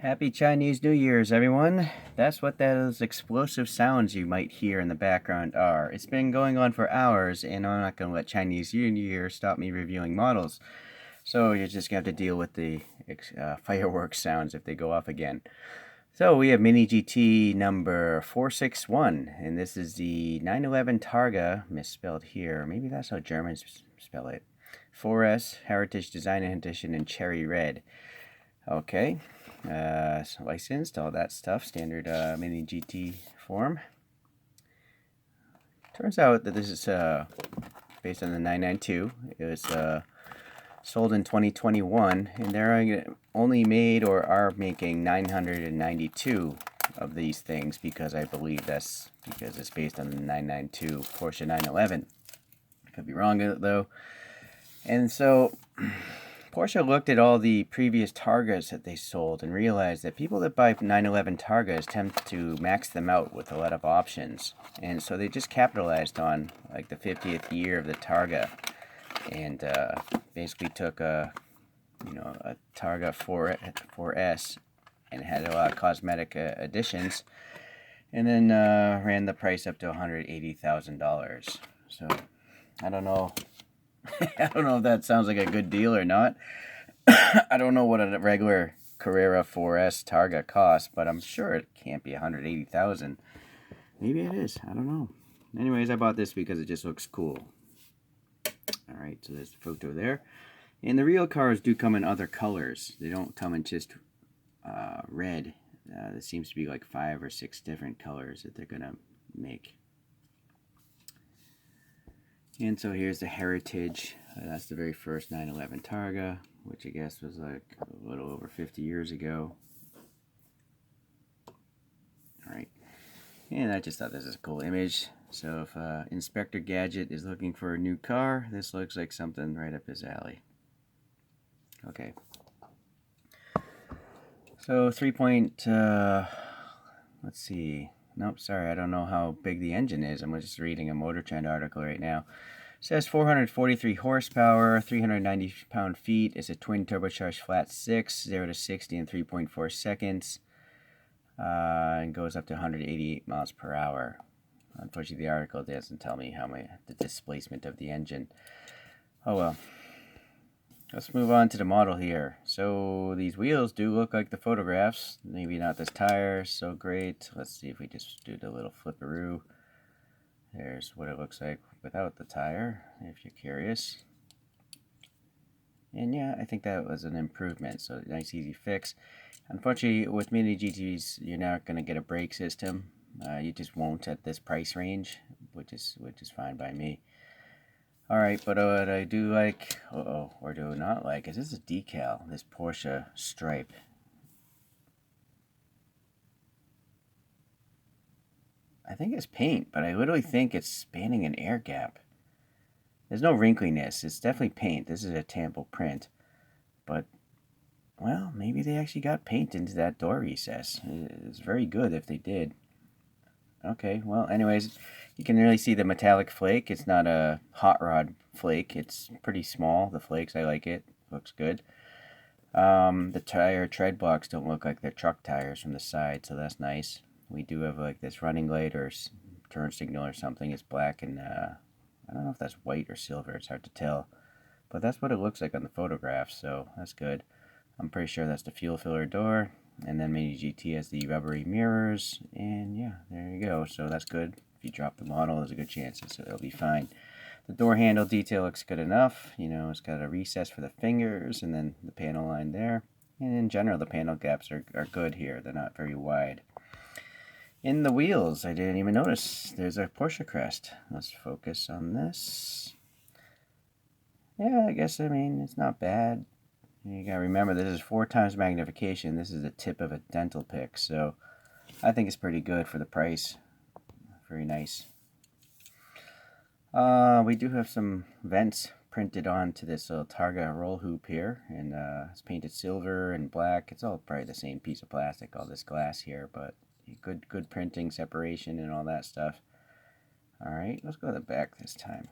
Happy Chinese New Year's, everyone. That's what those explosive sounds you might hear in the background are. It's been going on for hours, and I'm not going to let Chinese New Year stop me reviewing models. So you're just going to have to deal with the fireworks sounds if they go off again. So we have MiniGT number 461, and this is the 911 Targa, misspelled here. Maybe that's how Germans spell it. 4S, Heritage Design Edition in cherry red. Okay, licensed, all that stuff, standard MiniGT form. Turns out that this is based on the 992. It was sold in 2021, and they're only made or are making 992 of these things because I believe that's because it's based on the 992 Porsche 911. I could be wrong though. And so Porsche looked at all the previous Targas that they sold and realized that people that buy 911 Targas tend to max them out with a lot of options. And so they just capitalized on like the 50th year of the Targa and basically took a Targa 4S and had a lot of cosmetic additions and then ran the price up to $180,000. So I don't know. I don't know if that sounds like a good deal or not. I don't know what a regular Carrera 4S Targa costs, but I'm sure it can't be $180,000. Maybe it is. I don't know. Anyways, I bought this because it just looks cool. Alright, so there's the photo there. And the real cars do come in other colors. They don't come in just red. There seems to be like 5 or 6 different colors that they're going to make. And so here's the Heritage. That's the very first 911 Targa, which I guess was like a little over 50 years ago. Alright. And I just thought this is a cool image. So if Inspector Gadget is looking for a new car, this looks like something right up his alley. Okay. So 3 point, let's see. Nope, sorry, I don't know how big the engine is. I'm just reading a Motor Trend article right now. It says 443 horsepower, 390 pound-feet. It's a twin turbocharged flat 6, 0 to 60 in 3.4 seconds. And goes up to 188 miles per hour. Unfortunately, the article doesn't tell me the displacement of the engine. Oh well. Let's move on to the model here. So these wheels do look like the photographs. Maybe not this tire, so great. Let's see if we just do the little flipperoo. There's what it looks like without the tire, if you're curious. And yeah, I think that was an improvement. So nice, easy fix. Unfortunately, with MiniGTs, you're not going to get a brake system. You just won't at this price range, which is fine by me. Alright, but what I do like, or do not like, is this a decal, this Porsche stripe. I think it's paint, but I literally think it's spanning an air gap. There's no wrinkliness, it's definitely paint. This is a tampo print. But, well, maybe they actually got paint into that door recess. It's very good if they did. Okay, well, anyways, you can really see the metallic flake. It's not a hot rod flake. It's pretty small, the flakes. I like it. Looks good. The tire tread blocks don't look like they're truck tires from the side, so that's nice. We do have like this running light or turn signal or something. It's black and I don't know if that's white or silver. It's hard to tell. But that's what it looks like on the photograph, so that's good. I'm pretty sure that's the fuel filler door. And then MiniGT has the rubbery mirrors, and yeah, there you go. So that's good. If you drop the model, there's a good chance it'll be fine. The door handle detail looks good enough. You know, it's got a recess for the fingers, and then the panel line there. And in general, the panel gaps are good here. They're not very wide. In the wheels, I didn't even notice. There's a Porsche crest. Let's focus on this. Yeah, I guess, it's not bad. You gotta remember, this is 4 times magnification. This is the tip of a dental pick, so I think it's pretty good for the price. Very nice. We do have some vents printed onto this little Targa roll hoop here, and it's painted silver and black. It's all probably the same piece of plastic, all this glass here, but good printing, separation, and all that stuff. Alright, let's go to the back this time.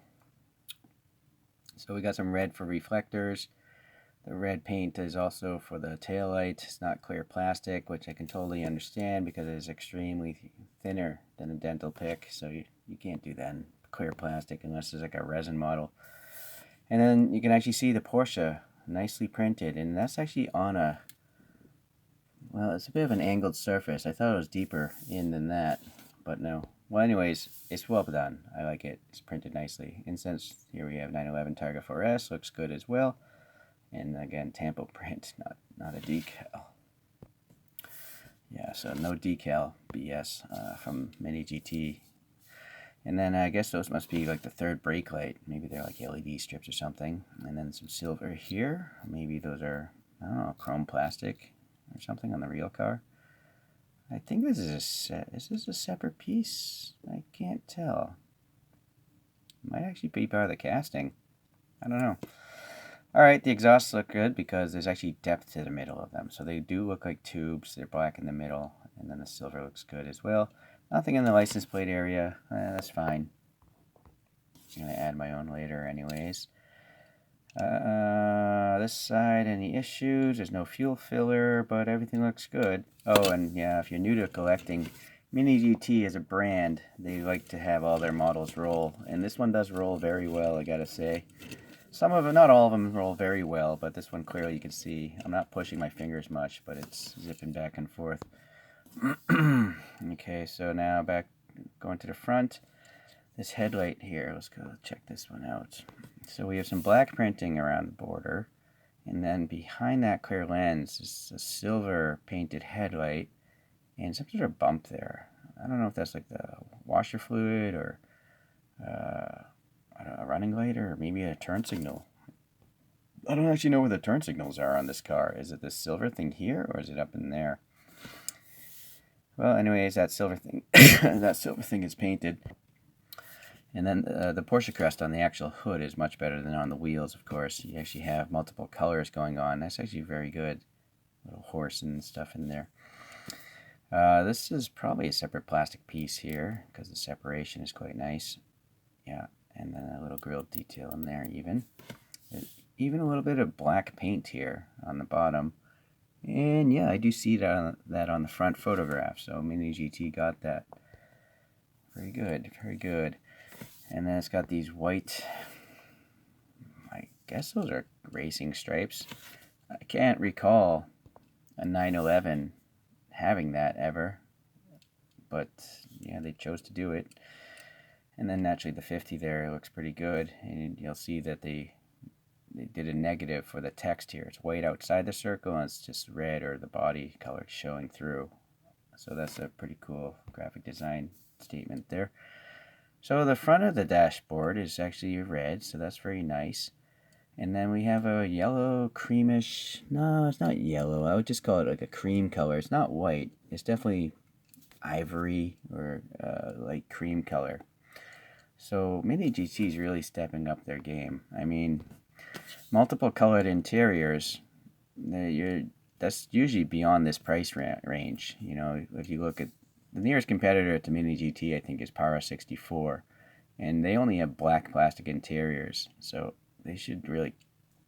So we got some red for reflectors. The red paint is also for the taillight. It's not clear plastic, which I can totally understand because it is extremely thinner than a dental pick. So you can't do that in clear plastic unless it's like a resin model. And then you can actually see the Porsche nicely printed. And that's actually on a, well, it's a bit of an angled surface. I thought it was deeper in than that, but no. Well, anyways, it's well done. I like it. It's printed nicely. And since here we have 911 Targa 4S, looks good as well. And again, tampo print, not a decal. Yeah, so no decal BS from MiniGT. And then I guess those must be like the third brake light. Maybe they're like LED strips or something. And then some silver here. Maybe those are, I don't know, chrome plastic or something on the real car. I think this is is this a separate piece? I can't tell. It might actually be part of the casting. I don't know. Alright, the exhausts look good because there's actually depth to the middle of them. So they do look like tubes. They're black in the middle. And then the silver looks good as well. Nothing in the license plate area. That's fine. I'm going to add my own later anyways. This side, any issues? There's no fuel filler, but everything looks good. Oh, and yeah, if you're new to collecting, MiniGT is a brand. They like to have all their models roll, and this one does roll very well, I gotta say. Some of them, not all of them, roll very well, but this one clearly you can see. I'm not pushing my fingers much, but it's zipping back and forth. Okay, so now going to the front. This headlight here, let's go check this one out. So we have some black printing around the border, and then behind that clear lens is a silver painted headlight and some sort of bump there. I don't know if that's like the washer fluid or a running light or maybe a turn signal. I don't actually know where the turn signals are on this car. Is it this silver thing here or is it up in there? Well, anyways, that silver thing that silver thing is painted. And then the Porsche crest on the actual hood is much better than on the wheels, of course. You actually have multiple colors going on. That's actually very good. Little horse and stuff in there. This is probably a separate plastic piece here because the separation is quite nice. Yeah, and then a little grille detail in there even. Even a little bit of black paint here on the bottom. And yeah, I do see that on the front photograph. So MiniGT got that. Very good, very good. And then it's got these white, I guess those are racing stripes. I can't recall a 911 having that ever, but yeah, they chose to do it. And then naturally the 50 there looks pretty good, and you'll see that they did a negative for the text here. It's white outside the circle and it's just red or the body color showing through. So that's a pretty cool graphic design statement there. So the front of the dashboard is actually red, so that's very nice. And then we have a yellow, creamish, no, it's not yellow. I would just call it like a cream color. It's not white. It's definitely ivory or light cream color. So MiniGT is really stepping up their game. I mean, multiple colored interiors, that's usually beyond this price range. You know, if you look at the nearest competitor to MiniGT, I think, is Power 64, and they only have black plastic interiors, so they should really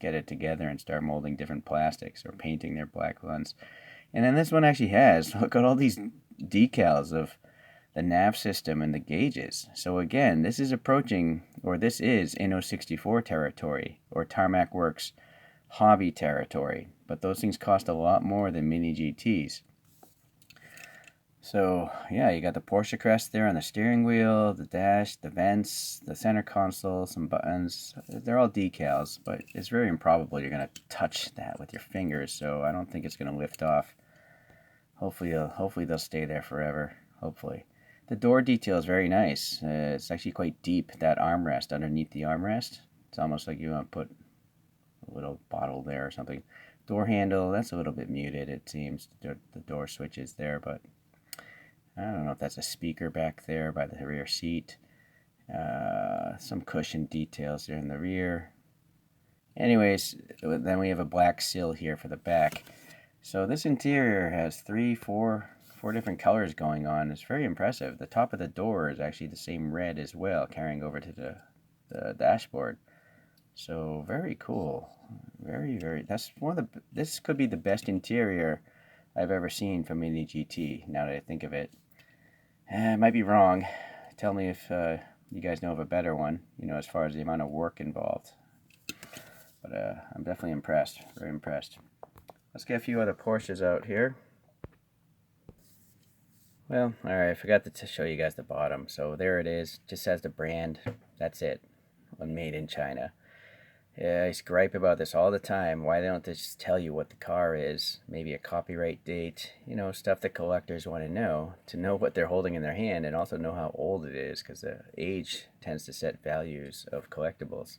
get it together and start molding different plastics or painting their black ones. And then this one actually has, look at all these decals of the nav system and the gauges. So again, this is approaching, or this is Inno64 territory, or Tarmac Works hobby territory, but those things cost a lot more than MiniGTs. So yeah, you got the Porsche crest there on the steering wheel, the dash, the vents, the center console, some buttons. They're all decals, but it's very improbable you're going to touch that with your fingers, so I don't think it's going to lift off. Hopefully they'll stay there forever, hopefully. The door detail is very nice. It's actually quite deep, that armrest underneath the armrest. It's almost like you want to put a little bottle there or something. Door handle, that's a little bit muted, it seems. The door switches there, but I don't know if that's a speaker back there by the rear seat. Some cushion details there in the rear. Anyways, then we have a black sill here for the back. So this interior has four different colors going on. It's very impressive. The top of the door is actually the same red as well, carrying over to the dashboard. So very cool. Very, that's one of the, this could be the best interior I've ever seen from MiniGT, now that I think of it. I might be wrong. Tell me if you guys know of a better one, as far as the amount of work involved. But I'm definitely impressed, very impressed. Let's get a few other Porsches out here. Well, alright, I forgot to show you guys the bottom. So there it is, just has the brand. That's it, made in China. Yeah, I used to gripe about this all the time. Why don't they just tell you what the car is? Maybe a copyright date, stuff that collectors want to know what they're holding in their hand and also know how old it is, because the age tends to set values of collectibles.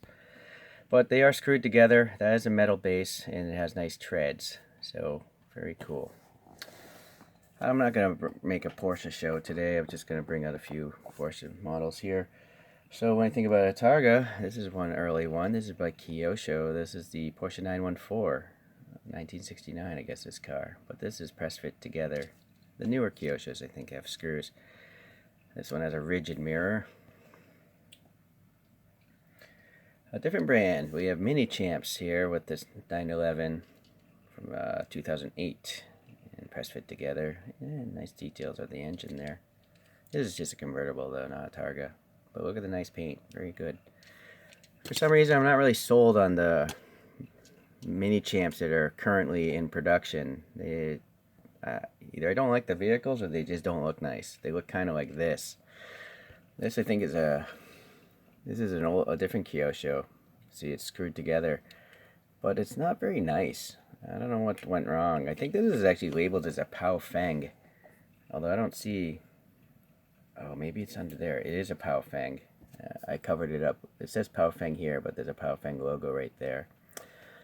But they are screwed together. That is a metal base and it has nice treads. So, very cool. I'm not going to make a Porsche show today. I'm just going to bring out a few Porsche models here. So when I think about a Targa, this is one early one. This is by Kyosho. This is the Porsche 914, 1969, I guess, this car. But this is press fit together. The newer Kyoshos, I think, have screws. This one has a rigid mirror. A different brand. We have Mini Champs here with this 911 from 2008. And press fit together. And nice details of the engine there. This is just a convertible, though, not a Targa. But look at the nice paint, very good. For some reason, I'm not really sold on the Mini Champs that are currently in production. They either I don't like the vehicles or they just don't look nice. They look kind of like this. This I think is a different Kyosho. See, it's screwed together, but it's not very nice. I don't know what went wrong. I think this is actually labeled as a Pao Feng, although I don't see. Oh, maybe it's under there. It is a Pao Feng. I covered it up. It says Pao Feng here, but there's a Pao Feng logo right there.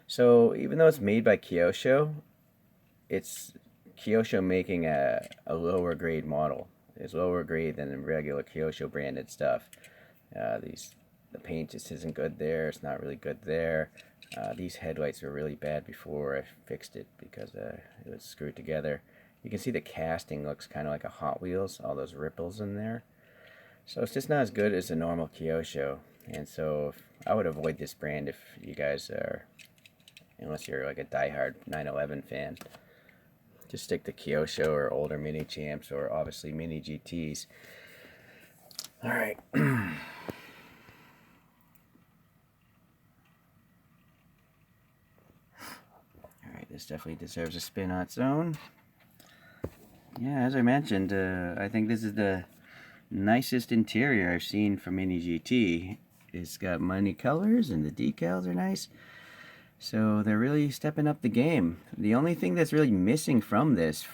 So even though it's made by Kyosho, it's Kyosho making a lower grade model. It's lower grade than the regular Kyosho branded stuff. The paint just isn't good there. It's not really good there. These headlights were really bad before I fixed it because it was screwed together. You can see the casting looks kind of like a Hot Wheels, all those ripples in there. So it's just not as good as a normal Kyosho. And so I would avoid this brand if you guys are, unless you're like a diehard 911 fan. Just stick to Kyosho or older Mini Champs or obviously Mini GTs. Alright. Alright, this definitely deserves a spin on its own. Yeah, as I mentioned, I think this is the nicest interior I've seen from MiniGT. It's got many colors and the decals are nice. So they're really stepping up the game. The only thing that's really missing from this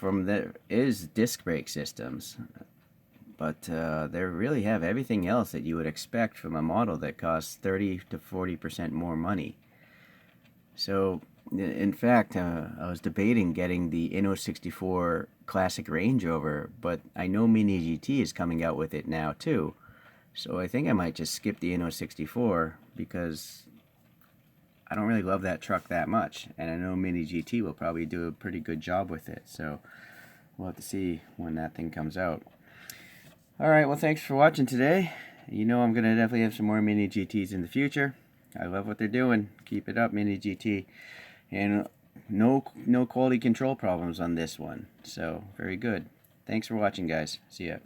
is disc brake systems. But they really have everything else that you would expect from a model that costs 30 to 40% more money. So in fact, I was debating getting the Inno64 Classic Range Rover, but I know MiniGT is coming out with it now too. So I think I might just skip the Inno64 because I don't really love that truck that much. And I know MiniGT will probably do a pretty good job with it. So we'll have to see when that thing comes out. Alright, well thanks for watching today. I'm going to definitely have some more MiniGTs in the future. I love what they're doing. Keep it up, MiniGT. And no quality control problems on this one. So, very good. Thanks for watching, guys. See ya.